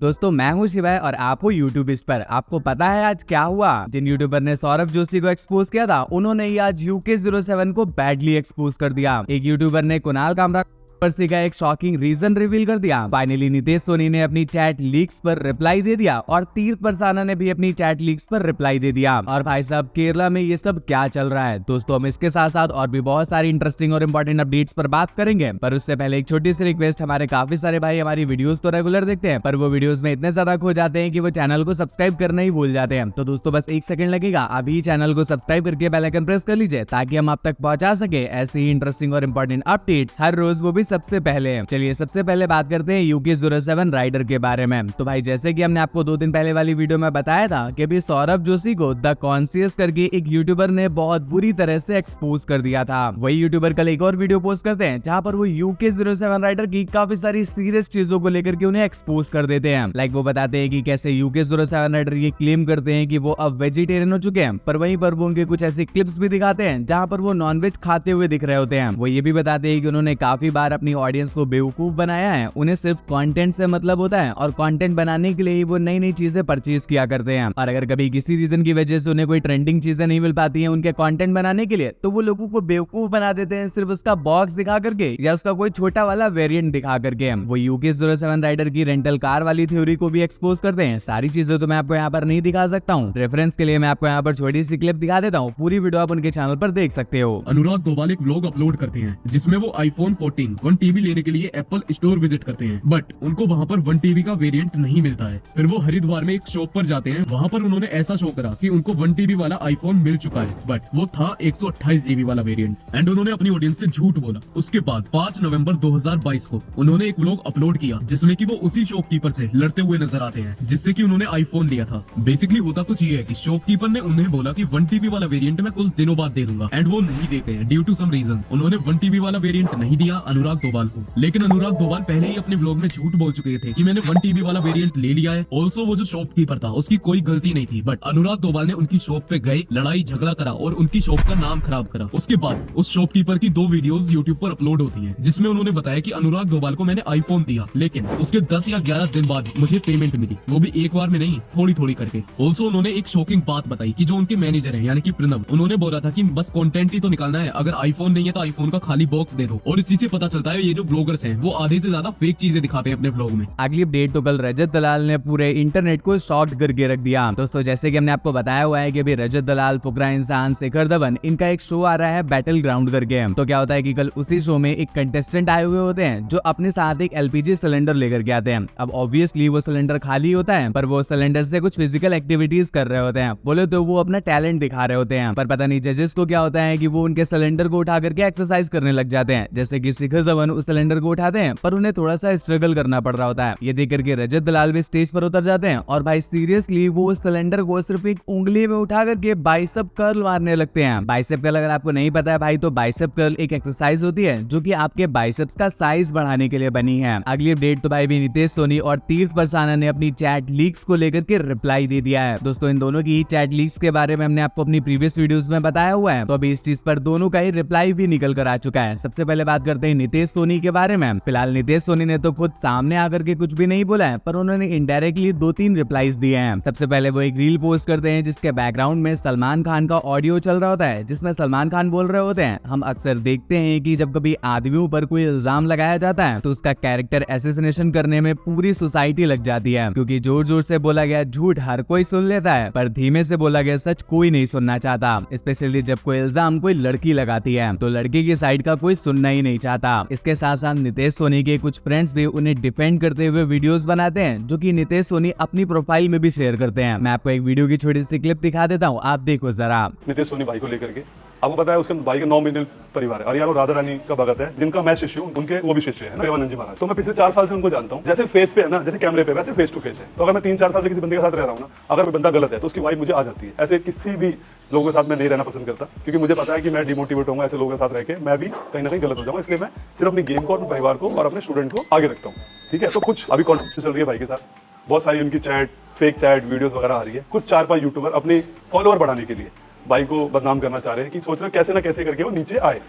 दोस्तों मैं हूं शिवाय और आप हो यूट्यूब इस पर। आपको पता है आज क्या हुआ? जिन यूट्यूबर ने सौरभ जोशी को एक्सपोज किया था उन्होंने ही आज UK07 को बैडली एक्सपोज कर दिया। एक यूट्यूबर ने कुणाल कामरा पर्सी का एक शॉकिंग रीजन रिवील कर दिया। फाइनली नितेश सोनी ने अपनी चैट लीक्स पर रिप्लाई दे दिया और तीर्थ परसाना ने भी अपनी चैट लीक्स पर रिप्लाई दे दिया। और भाई साहब केरला में ये सब क्या चल रहा है? दोस्तों हम इसके साथ साथ और भी बहुत सारी इंटरेस्टिंग और इंपॉर्टेंट अपडेट्स पर बात करेंगे, पर उससे पहले एक छोटी सी रिक्वेस्ट। हमारे काफी सारे भाई हमारी वीडियोस तो रेगुलर देखते हैं, पर वो वीडियोस में इतने ज्यादा खो जाते हैं कि वो चैनल को सब्सक्राइब करना ही भूल जाते हैं। तो दोस्तों बस 1 सेकंड लगेगा, अभी चैनल को सब्सक्राइब करके बेल आइकन प्रेस कर लीजिए ताकि हम आप तक पहुंचा सके ऐसे ही इंटरेस्टिंग और इंपॉर्टेंट अपडेट्स हर रोज, वो भी सबसे पहले। चलिए सबसे पहले बात करते हैं UK07 राइडर के बारे में। तो भाई जैसे कि हमने आपको 2 दिन पहले वाली वीडियो में बताया था कि भी सौरभ जोशी को द कॉन्शियस करके एक यूट्यूबर ने बहुत बुरी तरह से एक्सपोज कर दिया था। वही यूट्यूबर कल एक और वीडियो पोस्ट करते हैं जहां पर वो UK07 राइडर की काफी सारी सीरियस चीजों को लेकर के उन्हें एक्सपोज कर देते हैं। लाइक वो बताते हैं कि कैसे UK07 राइडर ये क्लेम करते हैं कि वो अब वेजिटेरियन हो चुके हैं, पर वहीं पर वो उनके कुछ ऐसी क्लिप्स भी दिखाते हैं जहां पर वो नॉनवेज खाते हुए दिख रहे होते हैं। वो ये भी बताते हैं कि उन्होंने काफी बार अपनी ऑडियंस को बेवकूफ बनाया है, उन्हें सिर्फ कंटेंट से मतलब होता है और कंटेंट बनाने के लिए ही वो नई नई चीजें परचेज किया करते हैं। और अगर कभी किसी रीजन की वजह से उन्हें कोई ट्रेंडिंग चीजें नहीं मिल पाती हैं उनके कंटेंट बनाने के लिए, तो वो लोगों को बेवकूफ बना देते हैं सिर्फ उसका बॉक्स दिखा करके या उसका कोई छोटा वाला वेरिएंट दिखा करके। वो UK07 राइडर की रेंटल कार वाली थ्योरी को भी एक्सपोज करते हैं। सारी चीजें तो मैं आपको यहाँ पर नहीं दिखा सकता हूँ, रेफरेंस के लिए मैं आपको यहाँ पर छोटी सी क्लिप दिखा देता हूँ, पूरी वीडियो आप उनके चैनल पर देख सकते हो। अनुराग दोवाल एक व्लॉग अपलोड करते हैं जिसमें वो iPhone 14 1 TB लेने के लिए एप्पल स्टोर विजिट करते हैं, बट उनको वहाँ पर 1 TB का वेरिएंट नहीं मिलता है। फिर वो हरिद्वार में एक शॉप पर जाते हैं, वहाँ पर उन्होंने ऐसा शो करा कि उनको 1 TB वाला आईफोन मिल चुका है, बट वो था 128 GB वाला वेरिएंट एंड उन्होंने अपनी ऑडियंस से झूठ बोला। उसके बाद 5 नवंबर 2022 को उन्होंने एक व्लॉग अपलोड किया जिसमें कि वो उसी शॉपकीपर से लड़ते हुए नजर आते हैं जिससे कि उन्होंने आईफोन लिया था। बेसिकली होता कुछ ये है कि शॉपकीपर ने उन्हें बोला कि 1 TB वाला वेरिएंट मैं कुछ दिनों बाद दे दूंगा एंड वो नहीं देते हैं ड्यू टू सम रीजन। उन्होंने 1 TB वाला वेरिएंट नहीं दिया अनुराग दोवाल को, लेकिन अनुराग दोवाल पहले ही अपने व्लॉग में झूठ बोल चुके थे कि मैंने 1 TB वाला वेरिएंट ले लिया है। ऑल्सो वो जो शॉपकीपर था उसकी कोई गलती नहीं थी, बट अनुराग दोवाल ने उनकी शॉप पे गए, लड़ाई झगड़ा करा और उनकी शॉप का नाम खराब करा। उसके बाद उस शॉपकीपर की 2 वीडियोस यूट्यूब पर अपलोड होती है जिसमें उन्होंने बताया कि अनुराग दोवाल को मैंने आईफोन दिया, लेकिन उसके 10 या 11 दिन बाद मुझे पेमेंट मिली, वो भी एक बार में नहीं, थोड़ी थोड़ी करके। ऑल्सो उन्होंने एक शॉकिंग बात बताई कि जो उनके मैनेजर है यानी कि प्रणव, उन्होंने बोला था कि बस कंटेंट ही तो निकालना है, अगर आईफोन नहीं है तो आईफोन का खाली बॉक्स दे दो। और इसी से पता चलता है ये जो ब्लॉगर्स हैं वो आधे से ज्यादा फेक चीजें दिखाते हैं अपने ब्लॉग में। अगली अपडेट तो कल रजत दलाल ने पूरे इंटरनेट को शॉक्ड करके रख दिया। दोस्तों जैसे कि हमने आपको बताया हुआ है कि अभी रजत दलाल, फुकरा इंसान, शेखर धवन, इनका एक शो आ रहा है बैटल ग्राउंड करके। तो क्या होता है कि कल उसी शो में एक कंटेस्टेंट आए हुए होते हैं जो अपने साथ एक LPG सिलेंडर लेकर के आते हैं। अब ऑब्वियसली वो सिलेंडर खाली होता है, पर वो सिलेंडर से कुछ फिजिकल एक्टिविटीज कर रहे होते हैं। बोले तो वो अपना टैलेंट दिखा रहे होते हैं, पर पता नहीं जजेस को क्या होता है कि वो उनके सिलेंडर को उठा करके एक्सरसाइज करने लग जाते हैं। जैसे कि शेखर धवन उस सिलेंडर को उठाते हैं पर उन्हें थोड़ा सा स्ट्रगल करना पड़ रहा होता है। ये देख करके रजत दलाल भी स्टेज पर उतर जाते हैं और भाई सीरियसली वो उस सिलेंडर को सिर्फ एक उंगली में उठा करके बाइसेप कर्ल मारने लगते हैं। बाइसेप कर्ल अगर आपको नहीं पता है भाई, तो बाइसेप कर्ल एक एक्सरसाइज होती है जो कि आपके बाइसेप्स का साइज बढ़ाने के लिए बनी है। अगली अपडेट तो भाई भी नितेश सोनी और तीर्थ परसाना ने अपनी चैट लीक्स को लेकर के रिप्लाई दे दिया है। दोस्तों इन दोनों की चैट लीक्स के बारे में हमने आपको अपनी प्रीवियस वीडियोस में बताया हुआ है, तो अभी इस चीज पर दोनों का ही रिप्लाई भी निकल कर आ चुका है। सबसे पहले बात करते हैं नितेश सोनी के बारे में। फिलहाल नितेश सोनी ने तो खुद सामने आकर के कुछ भी नहीं बोला है, पर उन्होंने इनडायरेक्टली 2-3 रिप्लाईज दिए हैं। सबसे पहले वो एक रील पोस्ट करते हैं जिसके बैकग्राउंड में सलमान खान का ऑडियो चल रहा होता है, जिसमें सलमान खान बोल रहे होते हैं, हम अक्सर देखते हैं कि जब कभी आदमियों पर कोई इल्जाम लगाया जाता है तो उसका कैरेक्टर असैसिनेशन करने में पूरी सोसाइटी लग जाती है, क्योंकि जोर जोर से बोला गया झूठ हर कोई सुन लेता है, पर धीमे से बोला गया सच कोई नहीं सुनना चाहता। स्पेशली जब कोई इल्जाम कोई लड़की लगाती है तो लड़की की साइड का कोई सुनना ही नहीं चाहता। इसके साथ साथ नितेश सोनी के कुछ फ्रेंड्स भी उन्हें डिफेंड करते हुए वीडियोस बनाते हैं जो कि नितेश सोनी अपनी प्रोफाइल में भी शेयर करते हैं। मैं आपको एक वीडियो की छोटी सी क्लिप दिखा देता हूँ, आप देखो जरा। नितेश सोनी भाई को लेकर के आपको पता है उसके भाई के 9 मिलियन परिवार है और यार वो राधा रानी का भगत है जिनका मैं शिष्य हूँ, उनके वो भी शिष्य है देवानंद जी महाराज। तो मैं पिछले 4 साल से उनको जानता हूँ। जैसे फेस पे है ना, जैसे कैमरे पे, वैसे फेस टू फेस है। तो अगर मैं 3-4 साल से किसी बंदे के साथ रह रहा हूँ ना, अगर कोई बंदा गलत है तो उसकी वाइफ मुझे आ जाती है। ऐसे किसी भी लोगों के साथ मैं नहीं रहना पसंद करता, क्योंकि मुझे पता है कि मैं डिमोटिवेट होऊंगा ऐसे लोगों के साथ रह के, मैं भी कहीं ना कहीं गलत हो जाऊंगा। इसलिए मैं सिर्फ अपनी गेम को, अपने परिवार को और अपने स्टूडेंट को आगे रखता हूँ। ठीक है, तो कुछ अभी कॉन्टेक्ट चल रही है भाई के साथ, बहुत सारी उनकी चैट, फेक चैट वीडियोस वगैरह आ रही है। कुछ 4-5 यूट्यूबर अपने फॉलोअर बढ़ाने के लिए भाई को बदनाम करना चाह रहे हैं कि सोच रहे कैसे ना कैसे करके वो नीचे आए।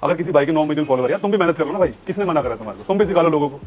अगर किसी भाई के 9 मिलियन फॉलोअर, यार तुम भी मेहनत करो ना भाई, किसने मना करा तुम्हारे को? तुम भी सिखा लो लोगों को।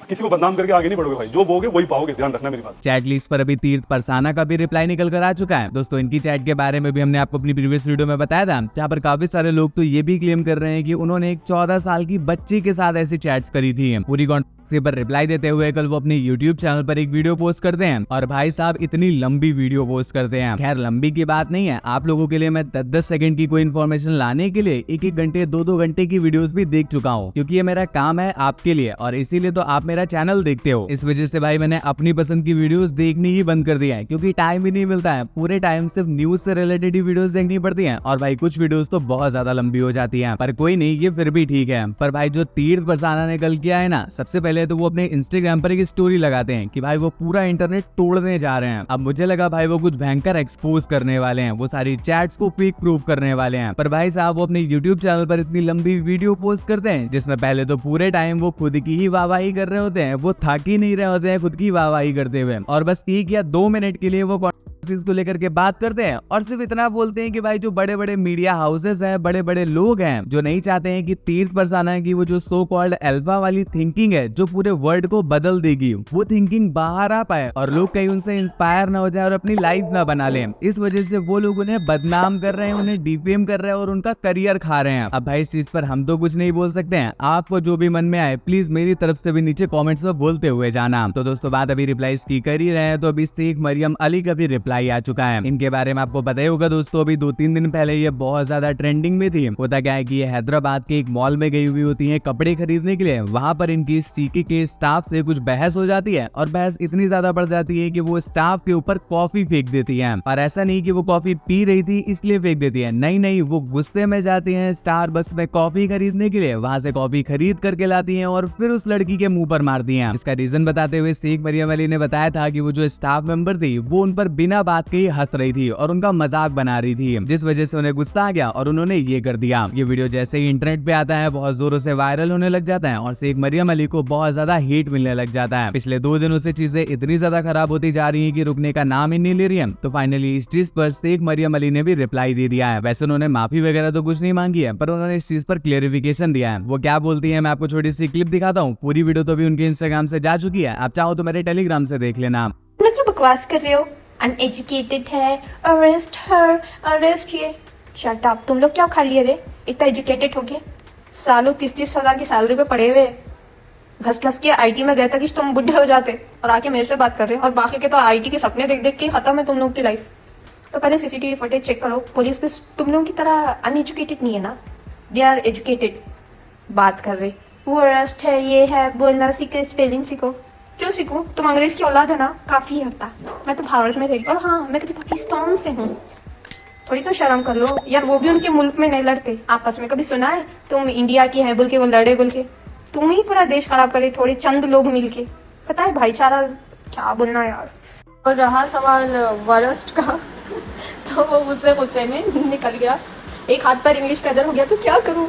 किसी को बदनाम करके आगे नहीं बढ़ोगे भाई, जो बोगे वही पाओगे, ध्यान रखना मेरी बात। चैट लीक्स पर अभी तीर्थ परसाना का भी रिप्लाई निकल कर आ चुका है। दोस्तों इनकी चैट के बारे में भी हमने आपको अपनी प्रीवियस वीडियो में बताया था, जहाँ पर काफी सारे लोग तो ये भी क्लेम कर रहे हैं कि उन्होंने एक 14 साल की बच्ची के साथ ऐसी चैट्स करी थी। पूरी पर रिप्लाई देते हुए कल वो अपने YouTube चैनल पर एक वीडियो पोस्ट करते हैं, और भाई साहब इतनी लंबी वीडियो पोस्ट करते हैं। खैर लंबी की बात नहीं है, आप लोगों के लिए मैं 10-10 सेकंड की कोई इन्फॉर्मेशन लाने के लिए 1-1 घंटे 2-2 घंटे की वीडियोस भी देख चुका हूँ, क्योंकि ये मेरा काम है आपके लिए, और इसीलिए तो आप मेरा चैनल देखते हो। इस वजह से भाई मैंने अपनी पसंद की वीडियोस देखनी ही बंद कर दिया है, क्योंकि टाइम ही नहीं मिलता है। पूरे टाइम सिर्फ न्यूज से रिलेटेड ही वीडियोस देखनी पड़ती है, और भाई कुछ वीडियोस तो बहुत ज्यादा लंबी हो जाती है। पर कोई नहीं, ये फिर भी ठीक है। पर भाई जो तीर्थ परसाना ने कल किया है ना, सबसे पहले तो वो अपने इंस्टाग्राम पर एक स्टोरी लगाते हैं कि भाई वो पूरा इंटरनेट तोड़ने जा रहे हैं। अब मुझे लगा भाई वो कुछ भयंकर एक्सपोज करने वाले हैं, वो सारी चैट्स को फेक प्रूफ करने वाले हैं। पर भाई साहब वो अपने यूट्यूब चैनल पर इतनी लंबी वीडियो पोस्ट करते हैं, जिसमें पहले तो पूरे टाइम वो खुद की ही वाहवाही कर रहे होते हैं, वो थक ही नहीं रहे होते हैं खुद की वाहवाही करते हुए, और बस 1 या 2 मिनट के लिए वो कंट्रोवर्सीज को लेकर के बात करते हैं, और सिर्फ इतना बोलते हैं कि भाई जो बड़े बड़े मीडिया हाउसेस हैं, बड़े बड़े लोग हैं, जो नहीं चाहते हैं कि तीर्थ परसाना की वो जो सो कॉल्ड अल्फा वाली थिंकिंग है, जो पूरे वर्ल्ड को बदल देगी, वो थिंकिंग बाहर आ पाए और लोग कहीं उनसे इंस्पायर ना हो जाए और अपनी लाइफ ना बना ले। इस वजह से वो लोग उन्हें बदनाम कर रहे हैं, उन्हें डिफेम कर रहे हैं और उनका करियर खा रहे हैं। अब भाई इस चीज पर हम तो कुछ नहीं बोल सकते हैं, आपको जो भी मन में आए प्लीज मेरी तरफ से भी नीचे कमेंट्स में बोलते हुए जाना। तो दोस्तों बात अभी रिप्लाईज की कर ही रहे हैं, तो अभी शेख मरियम अली का भी रिप्लाई आ चुका है। इनके बारे में आपको पता ही होगा दोस्तों, अभी 2-3 दिन पहले ये बहुत ज्यादा ट्रेंडिंग में थी। होता क्या है कि ये हैदराबाद के एक मॉल में गई हुई होती है कपड़े खरीदने के लिए। वहां पर इनकी सीके के स्टाफ से कुछ बहस हो जाती है, और बहस इतनी ज्यादा बढ़ जाती है कि वो स्टाफ के ऊपर कॉफी फेंक देती है। और ऐसा नहीं कि वो कॉफी पी रही थी इसलिए फेंक देती है, नहीं, वो गुस्से में जाती है स्टारबक्स में कॉफी खरीदने के लिए, वहां से कॉफी खरीद करके लाती है और फिर उस लड़की के मुंह पर मारती है। इसका रीजन बताते हुए शेख मरियम अली ने बताया था कि वो जो स्टाफ मेंबर थी वो उन पर बिना बात के ही हंस रही थी और उनका मजाक बना रही थी, जिस वजह से उन्हें गुस्सा आ गया और उन्होंने ये कर दिया। ये वीडियो जैसे ही इंटरनेट पे आता है बहुत जोरों से वायरल होने लग जाता है, और शेख मरियम अली को बहुत ज्यादा हेट मिलने लग जाता है। पिछले 2 दिनों से चीजें इतनी ज्यादा खराब होती जा रही हैं कि रुकने का नाम ही नहीं ले रही है। तो फाइनली इस चीज पर शेख मरियम अली ने भी रिप्लाई दे दिया है। वैसे उन्होंने माफी वगैरह तो कुछ नहीं मांगी है, पर उन्होंने इस चीज पर क्लेरिफिकेशन दिया है। वो क्या बोलती है मैं आपको छोटी सी क्लिप दिखाता हूँ। पूरी वीडियो तो भी उनके इंस्टाग्राम से जा चुकी है, आप चाहो तो मेरे टेलीग्राम से देख लेना। मैं क्यों बकवास कर रहे हो? अनएजुकेटेड है, अरेस्ट हर, अरेस्ट ये। शट अप, तुम लोग क्या खा लिए रे? इतना एजुकेटेड हो गए, सालों 30-30 हजार की सैलरी पे पड़े हुए, घस घस के आईटी में गए था कि तुम बुढ़े हो जाते, और आके मेरे से बात कर रहे हो। और बाकी के तो आईटी के सपने देख देख के खत्म है तुम लोग की लाइफ। तो पहले सीसीटीवी फुटेज चेक करो। पुलिस भी तुम लोगों की तरह अनएजुकेटेड नहीं है ना, दे आर एजुकेटेड। बात कर रहे वो अरेस्ट है, ये है, बोलना सीखो, स्पेलिंग सीखो। क्यों सीखूं? तुम अंग्रेज की औलाद है ना, काफी होता। मैं तो भारत में रही, और हाँ मैं कभी पाकिस्तान से हूँ। थोड़ी तो शर्म कर लो यार, वो भी उनके मुल्क में नहीं लड़ते आपस में। कभी सुना है तुम इंडिया की है बोल के वो लड़े बोल के? तुम ही पूरा देश खराब करे, थोड़े चंद लोग मिलके। पता है भाईचारा क्या बोलना यार। और रहा सवाल वरस्ट का तो वो मुझसे गुस्से में निकल गया, एक हाथ पर इंग्लिश का इधर हो गया। तो क्या करूं?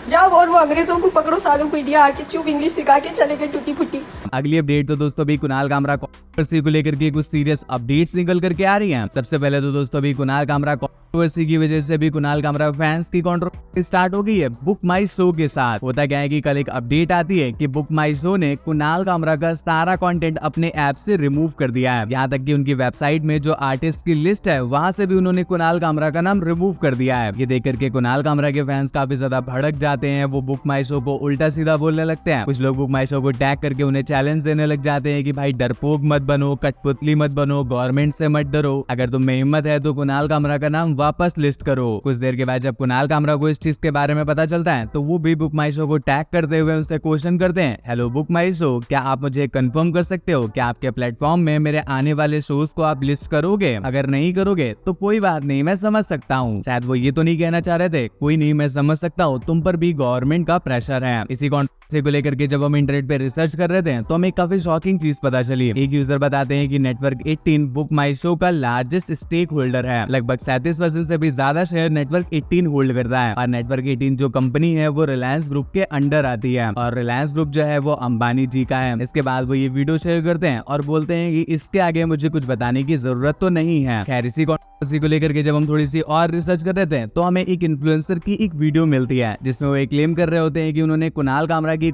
जाओ और वो अंग्रेजों को पकड़ो, सालों को इंडिया आके चुप इंग्लिश सिखा के चले गए टूटी फूटी। अगली अपडेट तो दोस्तों अभी कुणाल कामरा कंट्रोवर्सी को लेकर के कुछ सीरियस अपडेट्स निकल करके आ रही हैं। सबसे पहले तो दोस्तों अभी कुणाल कामरा कंट्रोवर्सी की वजह से भी कुणाल कामरा फैंस की कंट्रोवर्सी स्टार्ट हो गई है बुक माई शो के साथ। होता क्या है कि कल एक अपडेट आती है कि बुक माई शो ने कुणाल कामरा का सारा कंटेंट अपने ऐप से रिमूव कर दिया है। यहाँ तक कि उनकी वेबसाइट में जो आर्टिस्ट की लिस्ट है वहां से भी उन्होंने कुणाल कामरा का नाम रिमूव कर दिया है। ये देख करके कुणाल कामरा के फैंस काफी ज्यादा भड़क जाते हैं, वो बुक माई शो को उल्टा सीधा बोलने लगते हैं। कुछ लोग बुक माई शो को टैग करके उन्हें चैलेंज देने लग जाते हैं कि भाई डरपोक मत बनो, कठपुतली मत बनो, गवर्नमेंट से मत डरो, अगर तुम में हिम्मत है तो कुणाल कामरा का नाम वापस लिस्ट करो। कुछ देर के बाद जब कुणाल कामरा को इस चीज के बारे में पता चलता है तो वो भी बुक माई शो को टैग करते हुए उससे क्वेश्चन करते हैं, हेलो बुक माई शो, क्या आप मुझे कंफर्म कर सकते हो कि आपके प्लेटफॉर्म में मेरे आने वाले शोज को आप लिस्ट करोगे? अगर नहीं करोगे तो कोई बात नहीं, मैं समझ सकता हूँ। शायद वो ये तो नहीं कहना चाह रहे थे, कोई नहीं मैं समझ सकता हूँ, तुम पर भी गवर्नमेंट का प्रेशर है। इसी कंट्रोवर्सी को लेकर के जब हम इंटरनेट पे रिसर्च कर रहे थे तो हमें काफी शॉकिंग चीज पता चली। एक यूजर बताते हैं कि नेटवर्क 18 बुक माई शो का लार्जेस्ट स्टेक होल्डर है। लगभग 37% से भी ज्यादा शेयर नेटवर्क 18 होल्ड करता है। और नेटवर्क 18 जो कंपनी है वो रिलायंस ग्रुप के अंडर आती है, और रिलायंस ग्रुप जो है वो अंबानी जी का है। इसके बाद वो ये वीडियो शेयर करते हैं और बोलते हैं कि इसके आगे मुझे कुछ बताने की जरूरत तो नहीं है। खैर इसी कंट्रोवर्सी को लेकर के जब हम थोड़ी सी और रिसर्च कर रहे थे तो हमें एक इन्फ्लुएंसर की एक वीडियो मिलती है जिसमें वो क्लेम कर रहे होते हैं कि उन्होंने कुणाल कामरा की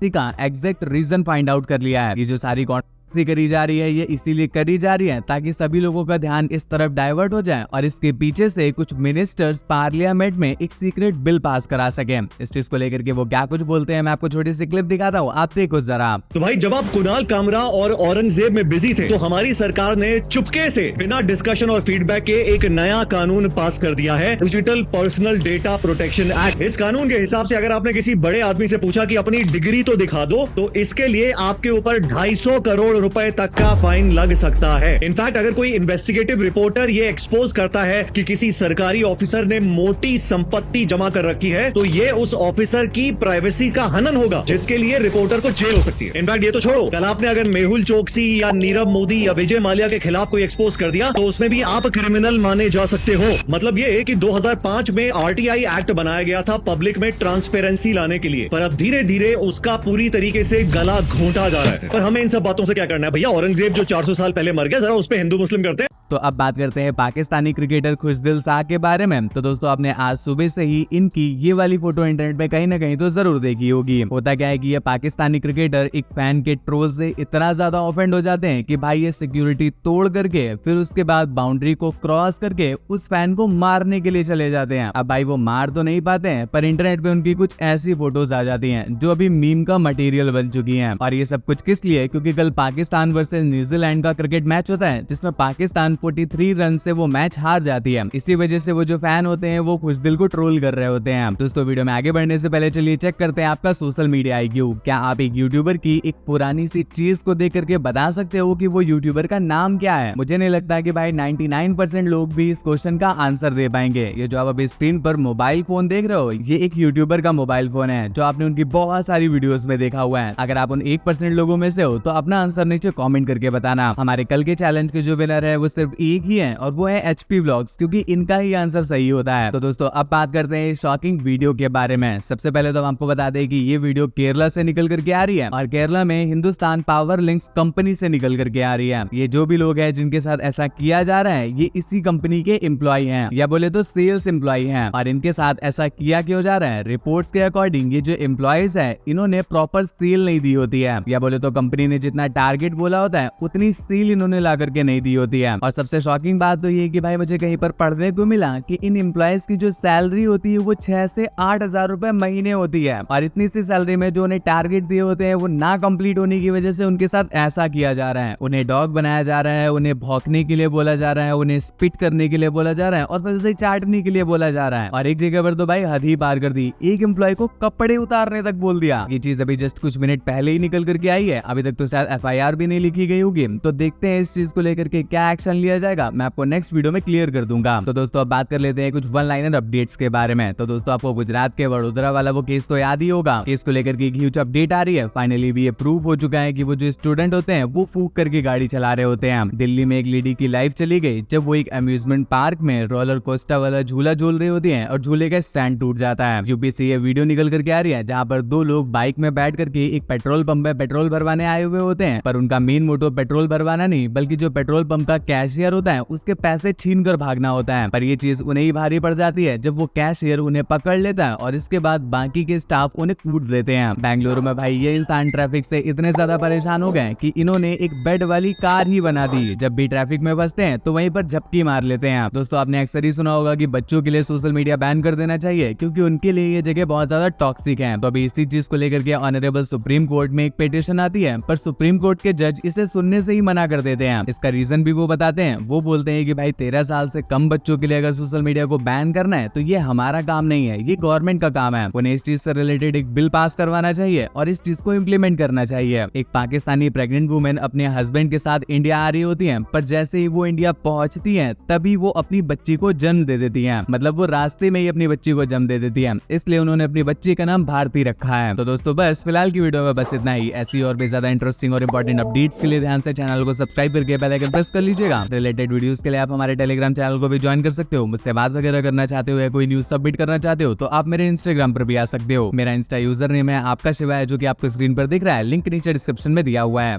का एग्जैक्ट रीजन फाइंड आउट कर लिया है। ये जो सारी सी करी जा रही है ये इसीलिए करी जा रही है ताकि सभी लोगों का ध्यान इस तरफ डाइवर्ट हो जाए और इसके पीछे से कुछ मिनिस्टर्स पार्लियामेंट में एक सीक्रेट बिल पास करा सके। इस चीज को लेकर के वो क्या कुछ बोलते हैं मैं आपको छोटी सी क्लिप दिखाता हूँ, आप देखो जरा। तो भाई जब आप कुणाल कामरा और औरंगजेब में बिजी थे तो हमारी सरकार ने चुपके से बिना डिस्कशन और फीडबैक के एक नया कानून पास कर दिया है, digital personal data protection act. इस कानून के हिसाब से अगर आपने किसी बड़े आदमी से पूछा कि अपनी डिग्री तो दिखा दो तो इसके लिए आपके ऊपर 250 करोड़ रुपए तक का फाइन लग सकता है। इनफैक्ट अगर कोई इन्वेस्टिगेटिव रिपोर्टर ये एक्सपोज करता है कि किसी सरकारी ऑफिसर ने मोटी संपत्ति जमा कर रखी है तो ये उस ऑफिसर की प्राइवेसी का हनन होगा, जिसके लिए रिपोर्टर को जेल हो सकती है। इनफैक्ट ये तो छोड़ो, कल आपने अगर मेहुल चोकसी या नीरव मोदी या विजय माल्या के खिलाफ कोई एक्सपोज कर दिया तो उसमें भी आप क्रिमिनल माने जा सकते हो। मतलब ये कि 2005 में RTI एक्ट बनाया गया था पब्लिक में ट्रांसपेरेंसी लाने के लिए, पर अब धीरे धीरे उसका पूरी तरीके से गला घोंटा जा रहा है। पर हमें इन सब बातों से क्या करना है भैया? औरंगजेब जो 400 साल पहले मर गया, जरा उस पे हिंदू मुस्लिम करते हैं। तो अब बात करते हैं पाकिस्तानी क्रिकेटर खुशदिल शाह के बारे में। तो दोस्तों आपने आज सुबह से ही इनकी ये वाली फोटो इंटरनेट पे कहीं ना कहीं तो जरूर देखी होगी। होता क्या है कि ये पाकिस्तानी क्रिकेटर एक फैन के ट्रोल से इतना ज्यादा ऑफेंड हो जाते हैं कि भाई ये सिक्योरिटी तोड़ करके फिर उसके बाद बाउंड्री को क्रॉस करके उस फैन को मारने के लिए चले जाते हैं। अब भाई वो मार तो नहीं पाते हैं पर इंटरनेट पे उनकी कुछ ऐसी फोटोज आ जाती हैं जो अभी मीम का मटेरियल बन चुकी हैं। और ये सब कुछ किस लिए? क्योंकि कल पाकिस्तान वर्सेस न्यूजीलैंड का क्रिकेट मैच होता है जिसमें पाकिस्तान 43 रन से वो मैच हार जाती है। इसी वजह से वो जो फैन होते हैं वो खुशदिल को ट्रोल कर रहे होते हैं। दोस्तों वीडियो में आगे बढ़ने से पहले चलिए चेक करते हैं आपका सोशल मीडिया IQ। क्या आप एक यूट्यूबर की एक पुरानी सी चीज को देख करके बता सकते हो कि वो यूट्यूबर का नाम क्या है? मुझे नहीं लगता कि भाई 99% लोग भी इस क्वेश्चन का आंसर दे पाएंगे। ये जो आप अभी स्क्रीन पर मोबाइल फोन देख रहे हो ये एक यूट्यूबर का मोबाइल फोन है जो आपने उनकी बहुत सारी वीडियोस में देखा हुआ है। अगर आप उन 1% लोगों में से हो तो अपना आंसर नीचे कमेंट करके बताना। हमारे कल के चैलेंज के जो विनर है वो सिर्फ एक ही है और वो है HP व्लॉग्स, क्योंकि इनका ही आंसर सही होता है। तो दोस्तों अब बात करते हैं शॉकिंग वीडियो के बारे में। सबसे पहले तो आपको बता दें कि ये वीडियो केरला से निकल करके आ रही है और केरला में हिंदुस्तान पावर लिंक्स कंपनी से निकल करके आ रही है। ये जो भी लोग हैं जिनके साथ ऐसा किया जा रहा है ये इसी कंपनी के एम्प्लॉय हैं या बोले तो सेल्स एम्प्लॉय हैं। और इनके साथ ऐसा किया क्यों जा रहा है? रिपोर्ट्स के अकॉर्डिंग ये जो एम्प्लॉयज है इन्होंने प्रॉपर सेल नहीं दी होती है या बोले तो कंपनी ने जितना टारगेट बोला होता है उतनी सेल इन्होंने ला करके नहीं दी होती है। और सबसे शॉकिंग बात तो ये कि भाई मुझे कहीं पर पढ़ने को मिला कि इन एम्प्लॉयज की जो सैलरी होती है वो 6 से 8 हजार रुपए महीने होती है और इतनी सी सैलरी में जो उन्हें टारगेट दिए होते हैं वो ना कंप्लीट होने की वजह से उनके साथ ऐसा किया जा रहा है। उन्हें डॉग बनाया जा रहा है, उन्हें भौंकने के लिए बोला जा रहा है, उन्हें स्पिट करने के लिए बोला जा रहा है और फिर उसे चाटने के लिए बोला जा रहा है। और एक जगह पर तो भाई हद ही पार कर दी, एक एम्प्लॉय को कपड़े उतारने तक बोल दिया। ये चीज अभी जस्ट कुछ मिनट पहले ही निकल करके आई है, अभी तक तो शायद FIR भी नहीं लिखी गई होगी। तो देखते हैं इस चीज को लेकर के क्या एक्शन लिया जाएगा, मैं आपको नेक्स्ट वीडियो में क्लियर कर दूंगा। तो दोस्तों अब बात कर लेते हैं कुछ वन लाइनर अपडेट्स के बारे में। तो दोस्तों आपको गुजरात के वडोदरा वाला वो केस तो याद ही होगा। केस को लेकर के एक ह्यूज अपडेट आ रही है। फाइनली भी ये प्रूव हो चुका है कि वो जो स्टूडेंट होते हैं वो फूंक करके गाड़ी चला रहे होते हैं। दिल्ली में एक लेडी की लाइफ चली गई जब वो एक अम्यूजमेंट पार्क में रोलर कोस्टर वाला झूला झूल रही होती है और झूले का स्टैंड टूट जाता है। यूपी से ये वीडियो निकल करके आ रही है जहाँ पर दो लोग बाइक में बैठ करके एक पेट्रोल पंप में पेट्रोल भरवाने आए हुए होते हैं, पर उनका मेन मोटो पेट्रोल भरवाना नहीं बल्कि जो पेट्रोल पंप का कैशियर होता है उसके पैसे छीन कर भागना होता है। पर ये चीज उन्हें ही भारी पड़ जाती है जब वो कैशियर उन्हें पकड़ लेता है और इसके बाद बाकी के स्टाफ उन्हें कूट देते हैं। बेंगलुरु में भाई ये इंसान ट्रैफिक से इतने ज्यादा परेशान हो गए कि इन्होंने एक बेड वाली कार ही बना दी। जब भी ट्रैफिक में फंसते हैं तो वहीं पर झपकी मार लेते हैं। दोस्तों आपने अक्सर ही सुना होगा कि बच्चों के लिए सोशल मीडिया बैन कर देना चाहिए क्योंकि उनके लिए ये जगह बहुत ज्यादा टॉक्सिक है। तो अभी इसी चीज को लेकर के ऑनरेबल सुप्रीम कोर्ट में एक पिटीशन आती है, पर सुप्रीम कोर्ट के जज इसे सुनने से ही मना कर देते हैं। इसका रीजन भी वो बताते हैं। वो बोलते हैं कि भाई 13 साल से कम बच्चों के लिए अगर सोशल मीडिया को बैन करना है तो ये हमारा काम नहीं है, ये गवर्नमेंट का काम है। उन्हें इस चीज से रिलेटेड एक बिल पास करवाना चाहिए और इस चीज को इम्प्लीमेंट करना चाहिए। एक पाकिस्तानी प्रेग्नेंट वुमेन अपने हस्बैंड के साथ इंडिया आ रही होती है, पर जैसे ही वो इंडिया पहुंचती है तभी वो अपनी बच्ची को जन्म दे देती है। मतलब वो रास्ते में ही अपनी बच्ची को जन्म दे देती है, इसलिए उन्होंने अपनी बच्ची का नाम भारती रखा है। तो दोस्तों बस फिलहाल की वीडियो में बस इतना ही। ऐसी और भी ज्यादा इंटरेस्टिंग और इंपॉर्टेंट अपडेट्स के लिए ध्यान से चैनल को सब्सक्राइब करके बेल आइकन प्रेस कर लीजिएगा। रिलेटेड वीडियोस के लिए आप हमारे टेलीग्राम चैनल को भी ज्वाइन कर सकते हो। मुझसे बात वगैरह करना चाहते हो या कोई न्यूज सबमिट करना चाहते हो तो आप मेरे इंस्टाग्राम पर भी आ सकते हो। मेरा इंस्टा यूजर नेम है आपका शिवा है जो कि आपको स्क्रीन पर दिख रहा है, लिंक नीचे डिस्क्रिप्शन में दिया हुआ है।